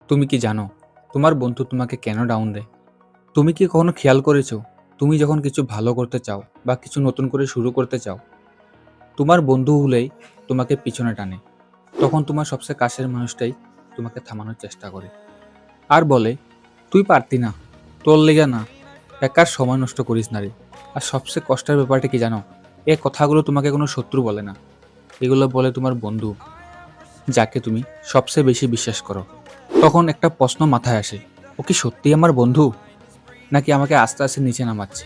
তুমি কি জানো তোমার বন্ধু তোমাকে কেন ডাউন দেয়? তুমি কি কখনো খেয়াল করেছো, তুমি যখন কিছু ভালো করতে চাও বা কিছু নতুন করে শুরু করতে চাও, তোমার বন্ধু হলেই তোমাকে পিছনে টানে। তখন তোমার সবচেয়ে কাছের মানুষটাই তোমাকে থামানোর চেষ্টা করে আর বলে, তুই পারতি না, তোর লেগে না, বেকার সময় নষ্ট করিস না রে। আর সবচেয়ে কষ্টের ব্যাপারটা কি জানো? এই কথাগুলো তোমাকে কোনো শত্রু বলে না, এগুলো বলে তোমার বন্ধু, যাকে তুমি সবচেয়ে বেশি বিশ্বাস করো। তখন একটা প্রশ্ন মাথায় আসে, ও কি সত্যি আমার বন্ধু, নাকি আমাকে আস্তে আস্তে নিচে নামাচ্ছে?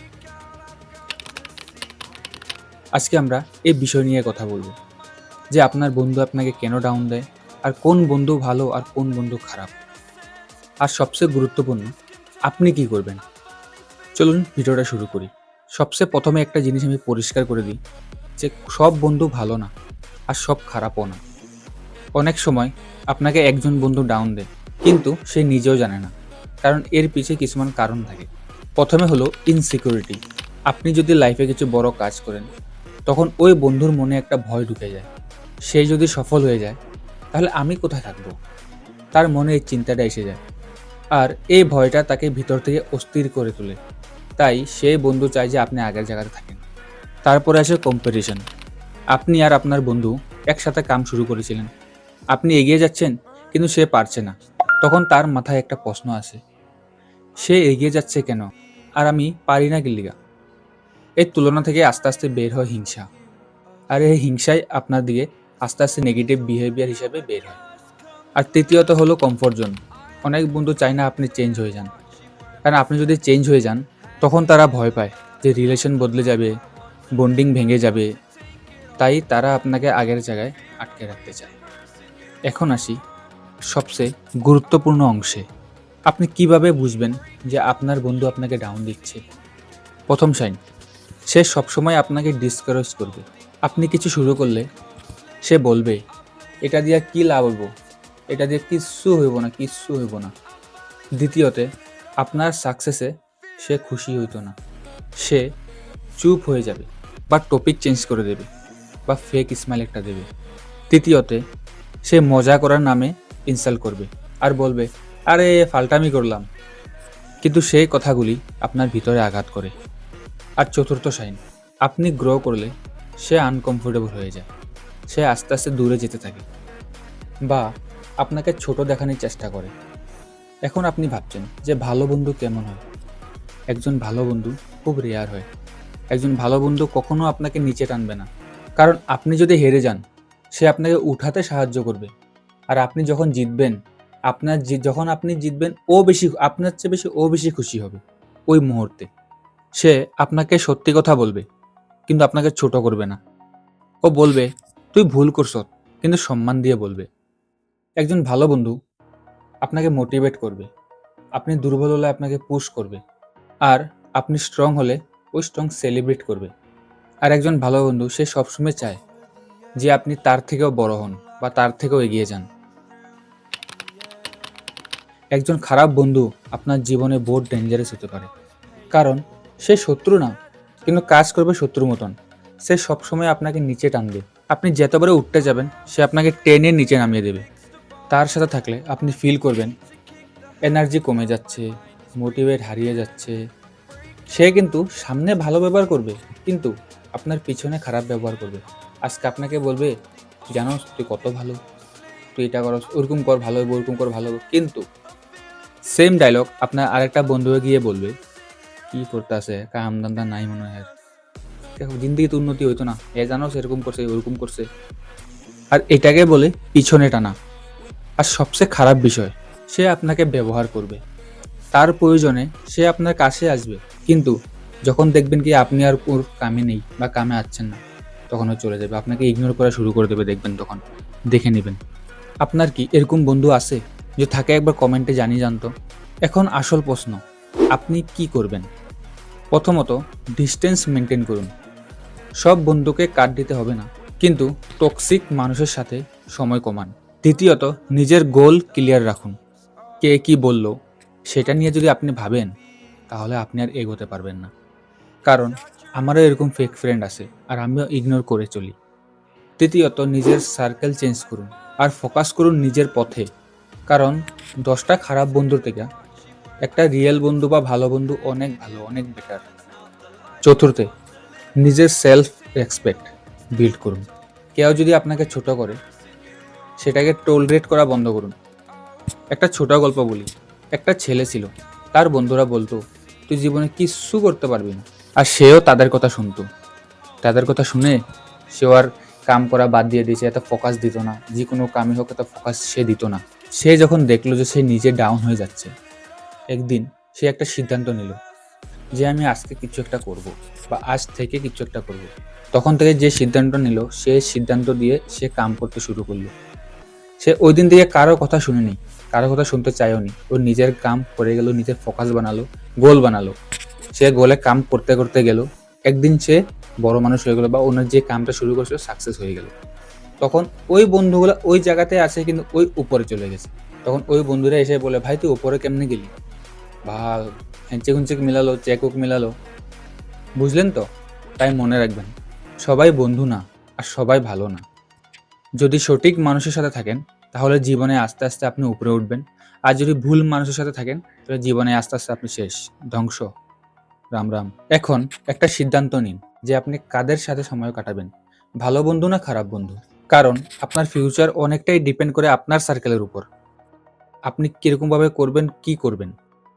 আজকে আমরা এই বিষয় নিয়ে কথা বলবো, যে আপনার বন্ধু আপনাকে কেন ডাউন দেয়, আর কোন বন্ধু ভালো আর কোন বন্ধু খারাপ, আর সবচেয়ে গুরুত্বপূর্ণ, আপনি কি করবেন। চলুন ভিডিওটা শুরু করি। সবচেয়ে প্রথমে একটা জিনিস আমি পরিষ্কার করে দিই, যে সব বন্ধু ভালো না আর সব খারাপও না। অনেক সময় আপনাকে একজন বন্ধু ডাউন দেয়, কিন্তু সে নিজেও জানে না, কারণ এর পিছে কিছুমান কারণ থাকে। প্রথমে হলো ইনসিকিউরিটি। আপনি যদি লাইফে কিছু বড় কাজ করেন, তখন ওই বন্ধুর মনে একটা ভয় ঢুকে যায়। সে যদি সফল হয়ে যায়, তাহলে আমি কোথায় থাকবো, তার মনে এই চিন্তাটা এসে যায়। আর এই ভয়টা তাকে ভিতর থেকে অস্থির করে তোলে। তাই সেই বন্ধু চায় যে আপনি আগের জায়গাতে থাকেন। তারপরে আসে কম্পিটিশন। আপনি আর আপনার বন্ধু একসাথে কাম শুরু করেছিলেন, আপনি এগিয়ে যাচ্ছেন, কিন্তু সে পারছে না। তখন তার মাথায় একটা প্রশ্ন আসে, সে এগিয়ে যাচ্ছে কেন আর আমি পারি না কি লিগা? এই তুলনা থেকে আস্তে আস্তে বের হয় হিংসা। আর এই হিংসাই আপনার দিকে আস্তে আস্তে নেগেটিভ বিহেভিয়ার হিসেবে বের হয়। আর তৃতীয়ত হলো কমফোর্ট জোন। অনেক বন্ধু চায় না আপনি চেঞ্জ হয়ে যান, কারণ আপনি যদি চেঞ্জ হয়ে যান, তখন তারা ভয় পায় যে রিলেশন বদলে যাবে, বন্ডিং ভেঙে যাবে। তাই তারা আপনাকে আগের জায়গায় আটকে রাখতে চায়। এখন আসি সবচেয়ে গুরুত্বপূর্ণ অংশে। আপনি কিভাবে বুঝবেন যে আপনার বন্ধু আপনাকে ডাউন দিচ্ছে? প্রথম সাইন, সে সবসময় আপনাকে ডিসকারেজ করবে। আপনি কিছু শুরু করলে সে বলবে, এটা দিয়ে কি লাভ হইব, এটা দিয়ে কিচ্ছু হইব না, কিচ্ছু হইব না। দ্বিতীয়তে, আপনার সাকসেসে সে খুশি হইতো না, সে চুপ হয়ে যাবে বা টপিক চেঞ্জ করে দেবে বা ফেক স্মাইল একটা দেবে। তৃতীয়তে, সে মজা করার নামে ইনসাল্ট করবে আর বলবে, আরে ফালটামি করলাম, কিন্তু সেই কথাগুলি আপনার ভিতরে আঘাত করে। আর চতুর্থ সাইন, আপনি গ্রো করলে সে আনকমফোর্টেবল হয়ে যায়, সে আস্তে আস্তে দূরে যেতে থাকে বা আপনাকে ছোট দেখানোর চেষ্টা করে। এখন আপনি ভাবছেন যে ভালো বন্ধু কেমন হয়? একজন ভালো বন্ধু খুব রেয়ার হয়। একজন ভালো বন্ধু কখনো আপনাকে নিচে টানবে না, কারণ আপনি যদি হেরে যান, সে আপনাকে উঠাতে সাহায্য করবে। আর আপনি যখন জিতবেন, যখন আপনি জিতবেন, ও বেশি, আপনার চেয়ে বেশি ও বেশি খুশি হবে ওই মুহূর্তে। সে আপনাকে সত্যি কথা বলবে, কিন্তু আপনাকে ছোট করবে না। ও বলবে, তুই ভুল করছ, কিন্তু সম্মান দিয়ে বলবে। একজন ভালো বন্ধু আপনাকে মোটিভেট করবে, আপনি দুর্বল হলে আপনাকে পুশ করবে, আর আপনি স্ট্রং হলে ওই স্ট্রং সেলিব্রেট করবে। আর একজন ভালো বন্ধু সে সবসময় চায় যে আপনি তার থেকেও বড় হন বা তার থেকেও এগিয়ে যান। একজন খারাপ বন্ধু আপনার জীবনে বহুত ডেঞ্জারাস হতে পারে, কারণ সে শত্রু না, কিন্তু কাজ করবে শত্রুর মতন। সে সবসময় আপনাকে নিচে টানবে। আপনি যতবারে উঠতে যাবেন, সে আপনাকে টেনে নিচে নামিয়ে দেবে। তার সাথে থাকলে আপনি ফিল করবেন এনার্জি কমে যাচ্ছে, মোটিভেট হারিয়ে যাচ্ছে। সে কিন্তু সামনে ভালো ব্যবহার করবে, কিন্তু আপনার পিছনে খারাপ ব্যবহার করবে। আজকে আপনাকে বলবে, জানোস তুই কত ভালো, তুই এটা করস, ওরকম কর ভালো হবে, ওরকম কর ভালো হবে। কিন্তু সেম ডায়লগ আপনার আরেকটা বন্ধু গিয়ে বলবে, কি করতে আছে, কাম ধান্দা নাই মনে হয়, দেখো জিন্দিগিতে উন্নতি হইতো না, এ জানোস এরকম করছে, ওরকম করছে। আর এটাকে বলে পিছনে টানা। আর সবচেয়ে খারাপ বিষয়, সে আপনাকে ব্যবহার করবে। তার প্রয়োজনে সে আপনার কাছে আসবে, কিন্তু যখন দেখবেন কি আপনি আর ওর কামে নেই বা কামে আসছেন না, তখন ও চলে যাবে, আপনাকে ইগনোর করা শুরু করে দেবে। দেখবেন তখন, দেখে নেবেন। আপনার কি এরকম বন্ধু আছে? যে থাকে একবার কমেন্টে জানিয়ে জানতো। এখন আসল প্রশ্ন, আপনি কি করবেন? প্রথমত, ডিস্টেন্স মেনটেন করুন। সব বন্ধুকে কাট দিতে হবে না, কিন্তু টক্সিক মানুষের সাথে সময় কমান। দ্বিতীয়ত, নিজের গোল ক্লিয়ার রাখুন। কে কি বলল সেটা নিয়ে যদি আপনি ভাবেন, তাহলে আপনি আর এগোতে পারবেন না। কারণ আমারও এরকম ফেক ফ্রেন্ড আছে, আর আমিও ইগনোর করে চলি। তৃতীয়ত, নিজের সার্কেল চেঞ্জ করুন আর ফোকাস করুন নিজের পথে। কারণ 10টা খারাপ বন্ধুর থেকে একটা রিয়েল বন্ধু বা ভালো বন্ধু অনেক ভালো, অনেক বেটার। চতুর্থে, নিজের সেলফ রেসপেক্ট বিল্ড করুন। কেউ যদি আপনাকে ছোট করে সেটাকে টলারেট করা বন্ধ করুন। একটা ছোট গল্প বলি। একটা ছেলে ছিল, তার বন্ধুরা বলতো তুই জীবনে কিচ্ছু করতে পারবি না, আর সেও তাদের কথা শুনতো। তাদের কথা শুনে সেও আর কাম করা বাদ দিয়ে দিয়েছে, এত ফোকাস দিত না, যে কোনো কামই হোক এত ফোকাস সে দিত না। সে যখন দেখলো যে সে নিজে ডাউন হয়ে যাচ্ছে, একদিন সে একটা সিদ্ধান্ত নিল যে আমি আজকে কিছু একটা করব, বা আজ থেকে কিছু একটা করব। তখন থেকে যে সিদ্ধান্ত নিল, সে সিদ্ধান্ত দিয়ে সে কাম করতে শুরু করলো। সে ওই দিন থেকে কারো কথা শুনেনি, কারো কথা শুনতে চায়ও নি। ও নিজের কাম করে গেল, নিজের ফোকাস বানালো, গোল বানালো। সে গোলে কাম করতে করতে গেল, একদিন সে বড় মানুষ হয়ে গেল, বা ওনার যে কামটা শুরু করছিল সাকসেস হয়ে গেল। তখন ওই বন্ধুগুলো ওই জায়গাতে আছে, কিন্তু ওই উপরে চলে গেছে। তখন ওই বন্ধুরা এসে বলে, ভাই তুই উপরে কেমনে গেলি? বা হ্যাঁচেক হুঁচেক মিলালো, চেকুক মিলালো। বুঝলেন তো? তাই মনে রাখবেন, সবাই বন্ধু না, আর সবাই ভালো না। যদি সঠিক মানুষের সাথে থাকেন তাহলে জীবনে আস্তে আস্তে আপনি উপরে উঠবেন, আর যদি ভুল মানুষের সাথে থাকেন তাহলে জীবনে আস্তে আস্তে আপনি শেষ, ধ্বংস। রাম রাম। এখন একটা সিদ্ধান্ত নিন যে আপনি কাদের সাথে সময় কাটাবেন, ভালো বন্ধু না খারাপ বন্ধু। কারণ আপনার ফিউচার অনেকটাই ডিপেন্ড করে আপনার সার্কেলের উপর। আপনি কিরকম ভাবে করবেন, কি করবেন।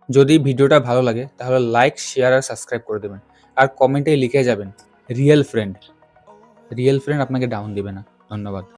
যদি ভিডিওটা ভালো লাগে তাহলে লাইক, শেয়ার আর সাবস্ক্রাইব করে দেবেন। আর কমেন্টে লিখে যাবেন রিয়েল ফ্রেন্ড। রিয়েল ফ্রেন্ড আপনাকে ডাউন দিবে না। ধন্যবাদ।